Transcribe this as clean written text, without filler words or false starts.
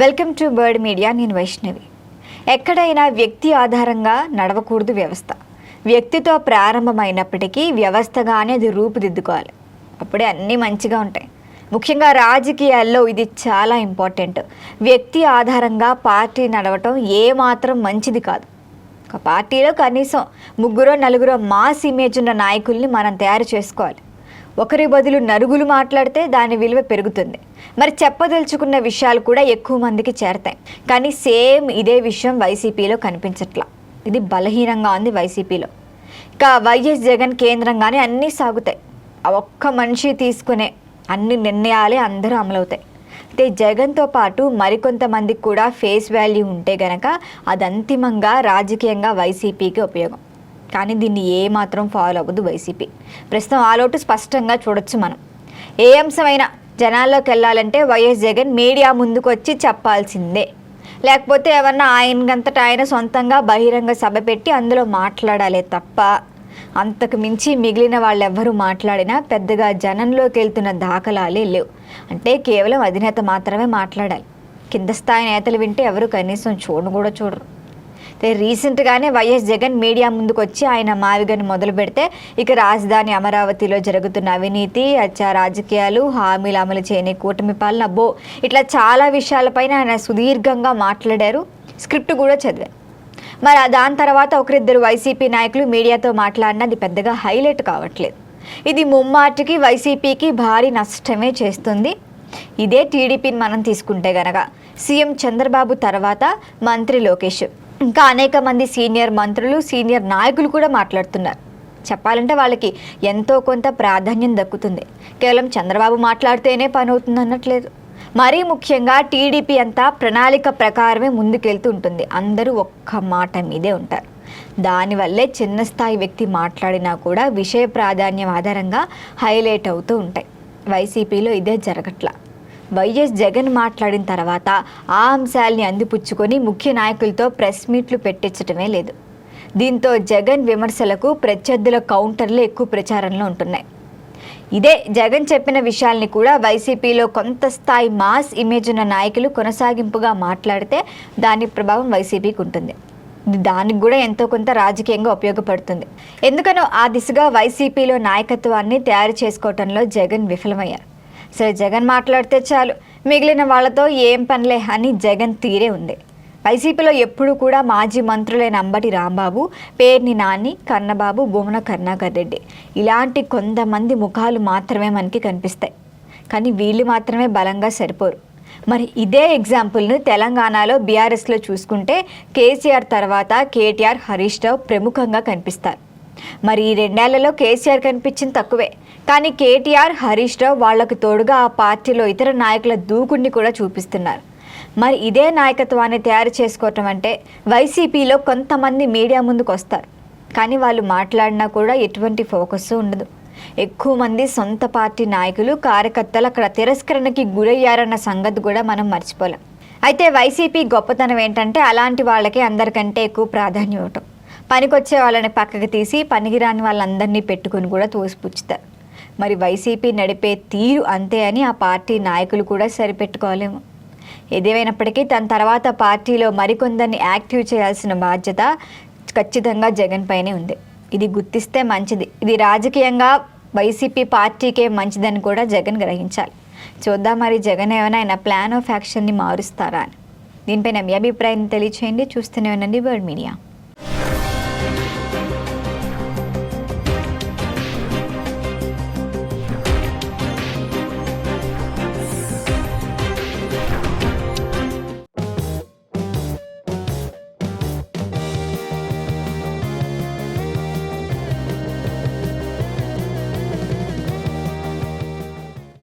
Welcome to bird media. నేను వైష్ణవి. ఎక్కడైనా వ్యక్తి ఆధారంగా నడవకూడదు వ్యవస్థ. వ్యక్తితో ప్రారంభమైనప్పటికీ వ్యవస్థగానే అది రూపుదిద్దుకోవాలి. అప్పుడే అన్నీ మంచిగా ఉంటాయి. ముఖ్యంగా రాజకీయాల్లో ఇది చాలా ఇంపార్టెంట్. వ్యక్తి ఆధారంగా పార్టీ నడవటం ఏమాత్రం మంచిది కాదు. ఒక పార్టీలో కనీసం 3-4 మాస్ ఇమేజ్ ఉన్న నాయకుల్ని మనం తయారు చేసుకోవాలి. ఒకరి బదులు నలుగురు మాట్లాడితే దాని విలువ పెరుగుతుంది. మరి చెప్పదలుచుకున్న విషయాలు కూడా ఎక్కువ మందికి చేరతాయి. కానీ సేమ్ ఇదే విషయం వైసీపీలో కనిపించట్లా. ఇది బలహీనంగా ఉంది వైసీపీలో. ఇక వైఎస్ జగన్ కేంద్రంగానే అన్నీ సాగుతాయి. ఆ ఒక్క మనిషి తీసుకునే అన్ని నిర్ణయాలే అందరూ అమలవుతాయి. అయితే జగన్తో పాటు మరికొంతమందికి కూడా ఫేస్ వాల్యూ ఉంటే గనక అది అంతిమంగా రాజకీయంగా వైసీపీకి ఉపయోగం. కానీ దీన్ని ఏమాత్రం ఫాలో అవ్వదు వైసీపీ. ప్రస్తుతం ఆలోటు స్పష్టంగా చూడొచ్చు మనం. ఏ అంశమైనా జనాల్లోకి వెళ్ళాలంటే వైఎస్ జగన్ మీడియా ముందుకు వచ్చి చెప్పాల్సిందే. లేకపోతే ఏమన్నా ఆయనకంతటా ఆయన సొంతంగా బహిరంగ సభ పెట్టి అందులో మాట్లాడాలే తప్ప అంతకు మించి మిగిలిన వాళ్ళు ఎవ్వరూ మాట్లాడినా పెద్దగా జనంలోకి వెళ్తున్న దాఖలాలే లేవు. అంటే కేవలం అధినేత మాత్రమే మాట్లాడాలి. కింద స్థాయి నేతలు వింటే ఎవరు కనీసం కూడా చూడరు. రీసెంట్గానే వైఎస్ జగన్ మీడియా ముందుకు వచ్చి ఆయన మావిగని మొదలు పెడితే ఇక రాజధాని అమరావతిలో జరుగుతున్న అవినీతి, రాజకీయాలు, హామీలు అమలు చేయని కూటమి పాలన, ఇట్లా చాలా విషయాలపైన ఆయన సుదీర్ఘంగా మాట్లాడారు. స్క్రిప్ట్ కూడా చదివారు. మరి దాని తర్వాత ఒకరిద్దరు వైసీపీ నాయకులు మీడియాతో మాట్లాడినది పెద్దగా హైలైట్ కావట్లేదు. ఇది ముమ్మాటికి వైసీపీకి భారీ నష్టమే చేస్తుంది. ఇదే టీడీపీని మనం తీసుకుంటే గనక సీఎం చంద్రబాబు తర్వాత మంత్రి లోకేష్, ఇంకా అనేక మంది సీనియర్ మంత్రులు, సీనియర్ నాయకులు కూడా మాట్లాడుతున్నారు. చెప్పాలంటే వాళ్ళకి ఎంతో కొంత ప్రాధాన్యం దక్కుతుంది. కేవలం చంద్రబాబు మాట్లాడితేనే పని అవుతుంది అన్నట్లేదు. మరీ ముఖ్యంగా టీడీపీ అంతా ప్రణాళిక ప్రకారమే ముందుకెళ్తూ ఉంటుంది. అందరూ ఒక్క మాట మీదే ఉంటారు. దానివల్లే చిన్న స్థాయి వ్యక్తి మాట్లాడినా కూడా విషయ ప్రాధాన్యం ఆధారంగా హైలైట్ అవుతూ ఉంటాయి. వైసీపీలో ఇదే జరగట్లా. వైఎస్ జగన్ మాట్లాడిన తర్వాత ఆ అంశాలని అందిపుచ్చుకొని ముఖ్య నాయకులతో ప్రెస్ మీట్లు పెట్టించటమే లేదు. దీంతో జగన్ విమర్శలకు ప్రత్యర్థుల కౌంటర్లు ఎక్కువ ప్రచారంలో ఉంటున్నాయి. ఇదే జగన్ చెప్పిన విషయాల్ని కూడా వైసీపీలో కొంత స్థాయి మాస్ ఇమేజ్ ఉన్న నాయకులు కొనసాగింపుగా మాట్లాడితే దాని ప్రభావం వైసీపీకి ఉంటుంది. దానికి కూడా ఎంతో కొంత రాజకీయంగా ఉపయోగపడుతుంది. ఎందుకనో ఆ దిశగా వైసీపీలో నాయకత్వాన్ని తయారు చేసుకోవటంలో జగన్ విఫలమయ్యారు. సరే, జగన్ మాట్లాడితే చాలు, మిగిలిన వాళ్ళతో ఏం పనిలే అని జగన్ తీరే ఉంది. వైసీపీలో ఎప్పుడు కూడా మాజీ మంత్రులైన అంబటి రాంబాబు, పేర్ని నాని, కన్నబాబు, భూమన కరుణాకర్ రెడ్డి ఇలాంటి కొంతమంది ముఖాలు మాత్రమే మనకి కనిపిస్తాయి. కానీ వీళ్ళు మాత్రమే బలంగా సరిపోరు. మరి ఇదే ఎగ్జాంపుల్ను తెలంగాణలో బీఆర్ఎస్లో చూసుకుంటే కేసీఆర్ తర్వాత కేటీఆర్, హరీష్ రావు ప్రముఖంగా కనిపిస్తారు. మరి ఈ 2 ఏళ్లలో కేసీఆర్ కనిపించింది తక్కువే. కానీ కేటీఆర్, హరీష్ రావు వాళ్లకు తోడుగా ఆ పార్టీలో ఇతర నాయకుల దూకుడిని కూడా చూపిస్తున్నారు. మరి ఇదే నాయకత్వాన్ని తయారు చేసుకోవటం అంటే వైసీపీలో కొంతమంది మీడియా ముందుకు వస్తారు. కానీ వాళ్ళు మాట్లాడినా కూడా ఎటువంటి ఫోకస్ ఉండదు. ఎక్కువ మంది సొంత పార్టీ నాయకులు, కార్యకర్తలు అక్కడ తిరస్కరణకి గురయ్యారన్న సంగతి కూడా మనం మర్చిపోలేం. అయితే వైసీపీ గొప్పతనం ఏంటంటే అలాంటి వాళ్ళకి అందరికంటే ఎక్కువ ప్రాధాన్యం ఇవ్వటం. పనికొచ్చే వాళ్ళని పక్కకి తీసి పనికిరాని వాళ్ళందరినీ పెట్టుకుని కూడా తోసిపుచ్చుతారు. మరి వైసీపీ నడిపే తీరు అంతే అని ఆ పార్టీ నాయకులు కూడా సరిపెట్టుకోలేము. ఏదేమైనప్పటికీ తన తర్వాత పార్టీలో మరికొందరిని యాక్టివ్ చేయాల్సిన బాధ్యత ఖచ్చితంగా జగన్ పైనే ఉంది. ఇది గుర్తిస్తే మంచిది. ఇది రాజకీయంగా వైసీపీ పార్టీకే మంచిదని కూడా జగన్ గ్రహించాలి. చూద్దాం మరి జగన్ ఏమైనా ఆయన ప్లాన్ ఆఫ్ యాక్షన్ని మారుస్తారా అని. దీనిపైన మీ అభిప్రాయాన్ని తెలియచేయండి. చూస్తూనే ఉండండి బర్డ్ మీడియా.